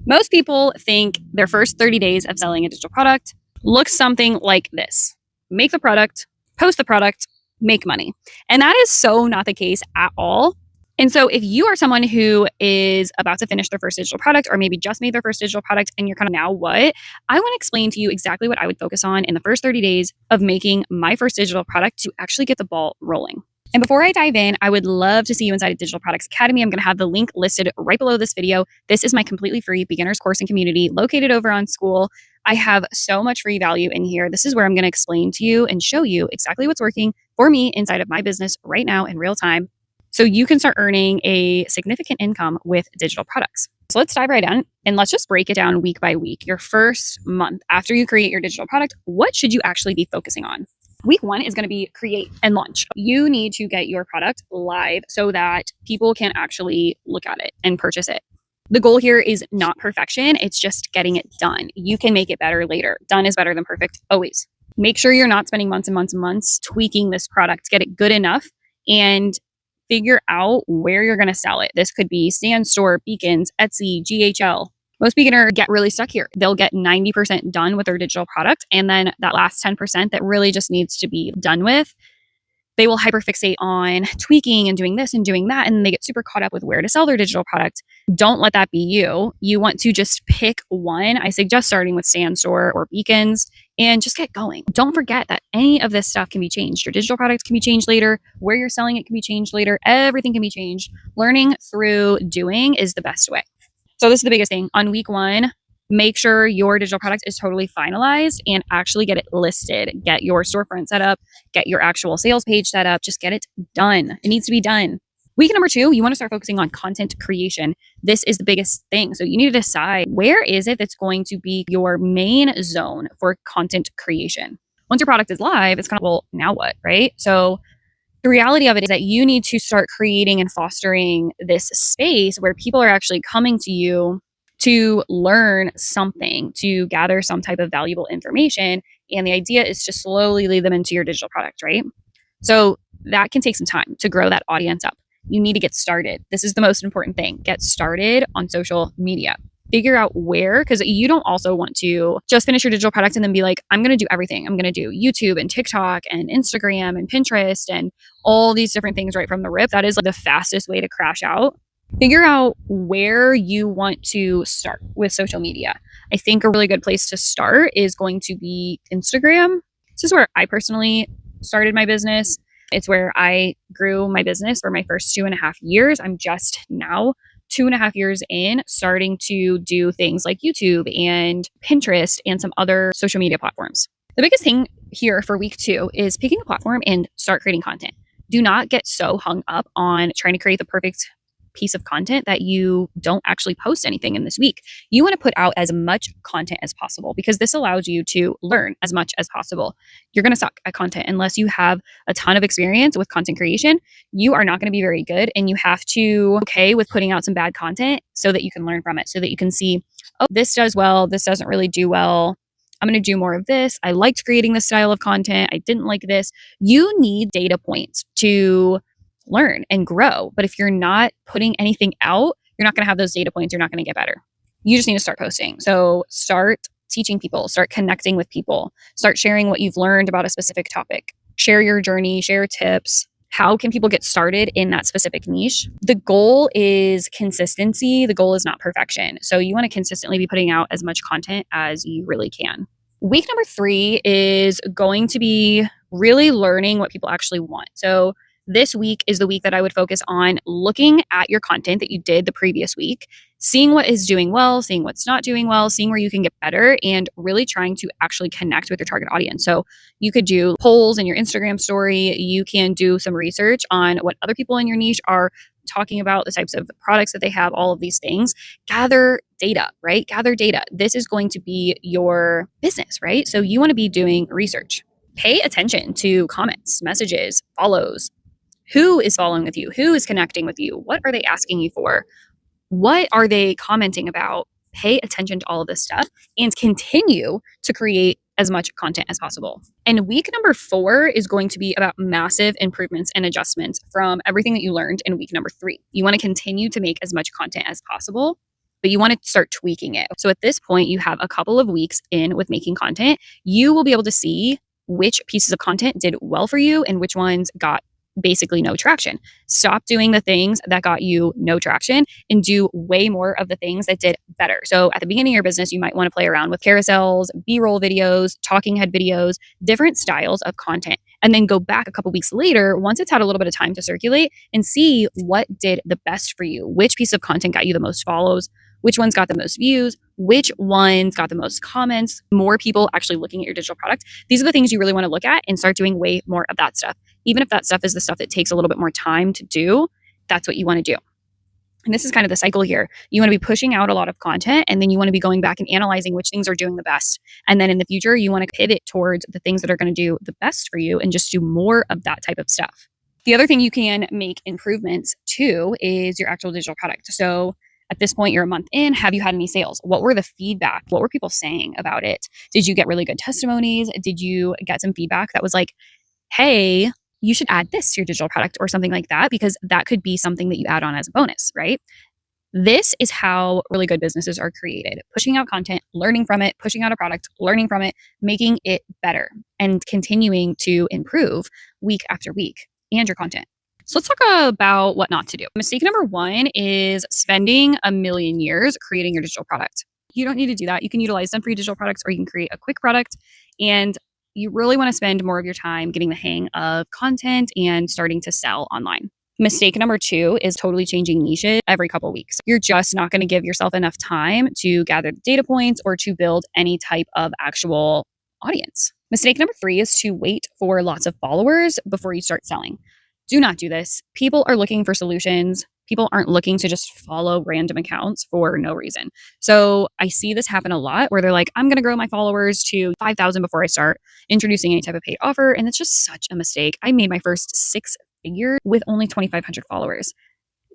Most people think their first 30 days of selling a digital product looks something like this: make the product, post the product, make money. And that is so not the case at all. And so if you are someone who is about to finish their first digital product, or maybe just made their first digital product and you're kind of now what, I want to explain to you exactly what I would focus on in the first 30 days of making my first digital product to actually get the ball rolling. And before I dive in, I would love to see you inside of Digital Products Academy. I'm going to have the link listed right below this video. This is my completely free beginner's course and community located over on School. I have so much free value in here. This is where I'm going to explain to you and show you exactly what's working for me inside of my business right now in real time, so you can start earning a significant income with digital products. So let's dive right in and let's just break it down week by week. Your first month after you create your digital product, what should you actually be focusing on? Week 1 is going to be create and launch. You need to get your product live so that people can actually look at it and purchase it. The goal here is not perfection. It's just getting it done. You can make it better later. Done is better than perfect, always. Make sure you're not spending months and months and months tweaking this product. Get it good enough and figure out where you're going to sell it. This could be Stan Store, Beacons, Etsy, GHL. Most beginners get really stuck here. They'll get 90% done with their digital product, and then that last 10% that really just needs to be done with, they will hyperfixate on tweaking and doing this and doing that, and they get super caught up with where to sell their digital product. Don't let that be you. You want to just pick one. I suggest starting with Stan Store or Beacons and just get going. Don't forget that any of this stuff can be changed. Your digital product can be changed later. Where you're selling it can be changed later. Everything can be changed. Learning through doing is the best way. So this is the biggest thing. On week 1, make sure your digital product is totally finalized and actually get it listed. Get your storefront set up, get your actual sales page set up, just get it done. It needs to be done. Week number 2, you want to start focusing on content creation. This is the biggest thing. So you need to decide, where is it that's going to be your main zone for content creation? Once your product is live, it's kind of, well, now what, right? So the reality of it is that you need to start creating and fostering this space where people are actually coming to you to learn something, to gather some type of valuable information. And the idea is to slowly lead them into your digital product, right? So that can take some time to grow that audience up. You need to get started. This is the most important thing. Get started on social media. Figure out where, because you don't also want to just finish your digital product and then be like, I'm going to do everything. I'm going to do YouTube and TikTok and Instagram and Pinterest and all these different things right from the rip. That is like the fastest way to crash out. Figure out where you want to start with social media. I think a really good place to start is going to be Instagram. This is where I personally started my business. It's where I grew my business for my first 2.5 years. I'm just now 2.5 years in, starting to do things like YouTube and Pinterest and some other social media platforms. The biggest thing here for week 2 is picking a platform and start creating content. Do not get so hung up on trying to create the perfect piece of content that you don't actually post anything in this week. You want to put out as much content as possible, because this allows you to learn as much as possible. You're going to suck at content unless you have a ton of experience with content creation. You are not going to be very good, and you have to okay with putting out some bad content so that you can learn from it, so that you can see, oh, this does well, this doesn't really do well. I'm going to do more of this. I liked creating this style of content. I didn't like this. You need data points to learn and grow. But if you're not putting anything out, you're not going to have those data points. You're not going to get better. You just need to start posting. So start teaching people, start connecting with people, start sharing what you've learned about a specific topic. Share your journey, share tips. How can people get started in that specific niche? The goal is consistency. The goal is not perfection. So you want to consistently be putting out as much content as you really can. Week number 3 is going to be really learning what people actually want. So this week is the week that I would focus on looking at your content that you did the previous week, seeing what is doing well, seeing what's not doing well, seeing where you can get better, and really trying to actually connect with your target audience. So you could do polls in your Instagram story. You can do some research on what other people in your niche are talking about, the types of products that they have, all of these things. Gather data, right? Gather data. This is going to be your business, right? So you want to be doing research. Pay attention to comments, messages, follows. Who is following with you? Who is connecting with you? What are they asking you for? What are they commenting about? Pay attention to all of this stuff and continue to create as much content as possible. And week number 4 is going to be about massive improvements and adjustments from everything that you learned in week number 3. You want to continue to make as much content as possible. but you want to start tweaking it. So at this point, you have a couple of weeks in with making content. You will be able to see which pieces of content did well for you and which ones got basically no traction. Stop doing the things that got you no traction and do way more of the things that did better. So at the beginning of your business, you might want to play around with carousels, B-roll videos, talking head videos, different styles of content, and then go back a couple weeks later, once it's had a little bit of time to circulate, and see what did the best for you. Which piece of content got you the most follows? Which ones got the most views? Which ones got the most comments? More people actually looking at your digital product. These are the things you really want to look at and start doing way more of that stuff. Even if that stuff is the stuff that takes a little bit more time to do, that's what you want to do. And this is kind of the cycle here. You want to be pushing out a lot of content, and then you want to be going back and analyzing which things are doing the best. And then in the future, you want to pivot towards the things that are going to do the best for you and just do more of that type of stuff. The other thing you can make improvements to is your actual digital product. So at this point, you're a month in. Have you had any sales? What were the feedback? What were people saying about it? Did you get really good testimonies? Did you get some feedback that was like, hey, you should add this to your digital product or something like that? Because that could be something that you add on as a bonus, right? This is how really good businesses are created. Pushing out content, learning from it, pushing out a product, learning from it, making it better, and continuing to improve week after week and your content. So let's talk about what not to do. Mistake number one is spending a million years creating your digital product. You don't need to do that. You can utilize them for your digital products, or you can create a quick product. And you really want to spend more of your time getting the hang of content and starting to sell online. Mistake number two is totally changing niches every couple weeks. You're just not going to give yourself enough time to gather data points or to build any type of actual audience. Mistake number three is to wait for lots of followers before you start selling. Do not do this. People are looking for solutions. People aren't looking to just follow random accounts for no reason. So I see this happen a lot where they're like, I'm going to grow my followers to 5,000 before I start introducing any type of paid offer. And it's just such a mistake. I made my first 6 figure with only 2,500 followers.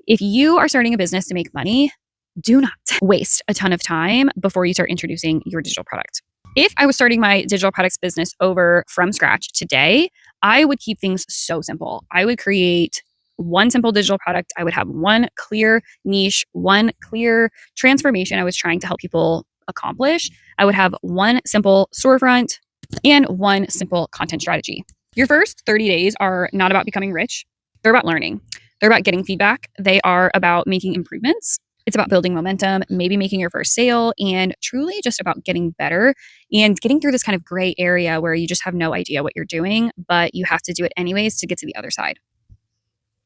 If you are starting a business to make money, do not waste a ton of time before you start introducing your digital product. If I was starting my digital products business over from scratch today, I would keep things so simple. I would create one simple digital product. I would have one clear niche, one clear transformation I was trying to help people accomplish. I would have one simple storefront and one simple content strategy. Your first 30 days are not about becoming rich. They're about learning. They're about getting feedback. They are about making improvements. It's about building momentum, maybe making your first sale, and truly just about getting better and getting through this kind of gray area where you just have no idea what you're doing, but you have to do it anyways to get to the other side.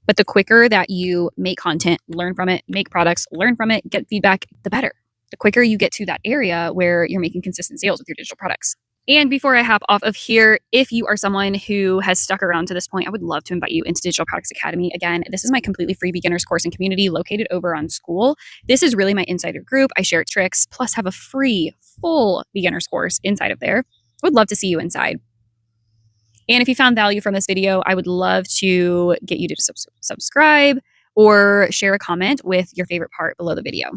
But the quicker that you make content, learn from it, make products, learn from it, get feedback, the better. The quicker you get to that area where you're making consistent sales with your digital products. And before I hop off of here, if you are someone who has stuck around to this point, I would love to invite you into Digital Products Academy. Again, this is my completely free beginners course and community located over on School. This is really my insider group. I share tricks, plus have a free full beginners course inside of there. I would love to see you inside. And if you found value from this video, I would love to get you to subscribe or share a comment with your favorite part below the video.